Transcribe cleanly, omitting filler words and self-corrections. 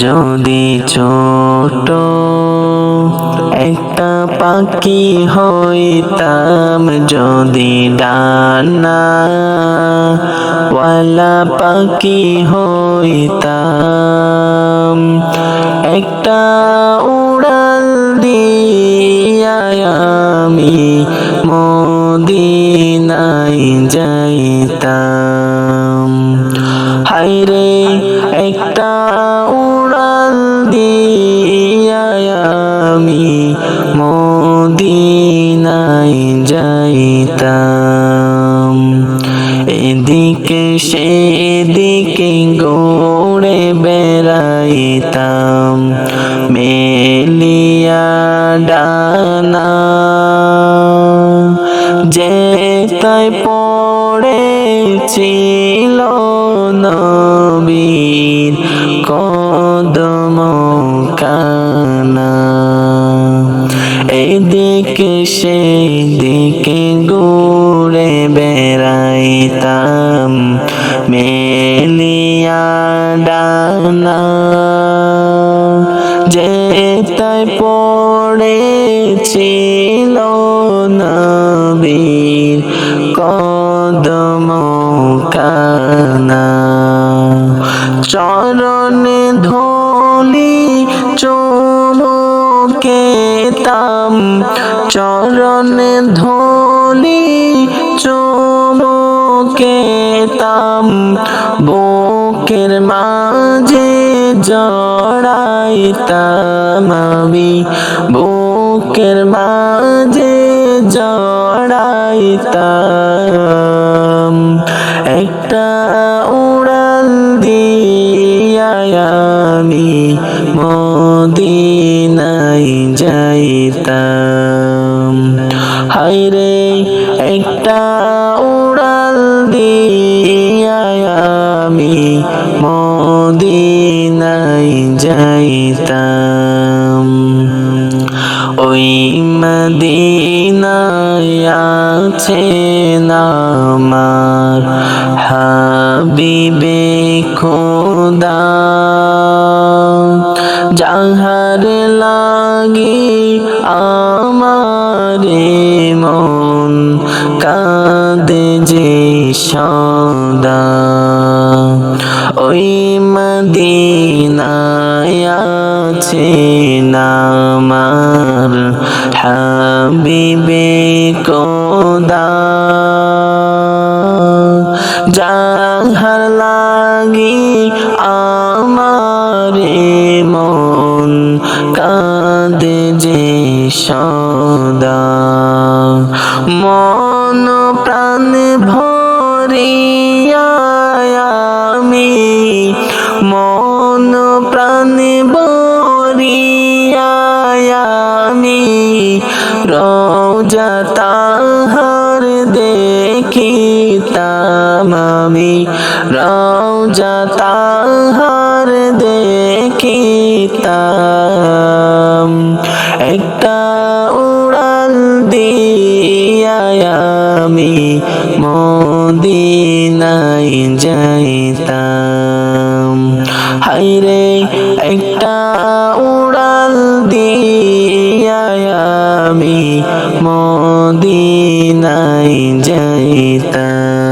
যদি ছোট একটা পাখি হইতাম, যদি ডানাওয়ালা পাখি হইতাম, একটা উড়াল দিয়া আমি মদিনায় যাইতাম। হায়রে একটা উড়াল দিয়া আমি মদিনায় যাইতাম। এদিকে সেদিকে ঘুরে বেড়াইতাম মেলিয়া ডানা, যেথায় পড়েছিল নবীর কদম খানা। এদিকে সেদিকে ঘুরে বেড়াইতাম মেলিয়া ডানা, যেথায় পড়েছিল নবীর কদম খানা। চরণে ধুলি চুমুকেতাম, চরণে ধুলি চুমুকেতাম, বুকের মাঝে জড়াইতাম আমি, বুকের মাঝে জড়াইতাম। একটা উড়াল দিয়া আমি মদিনায় যাইতাম। হায়রে একটা উড়াল দিয়া আমি মদিনায় যাইতাম। ওই মদিনায় আছেন আমার হাবিবে খোদা, যাহার লাগি আমারে মন কাঁদে যে সদা। ওই মদিনায় আছেন আমার হাবিবে খোদা, যাহার লাগি আমারে মন কাঁদে যে সদা। মন প্রাণ ভরিয়া আমি, মন প্রাণ ভরিয়া আমি রওজা তাহার দেখিতাম আমি, রওজা তাহার দেখিতাম। একটা উড়াল দিয়া আমি মদিনায় যাইতাম। হায়রে একটা উড়াল দিয়া আমি মদিনায় যাইতাম।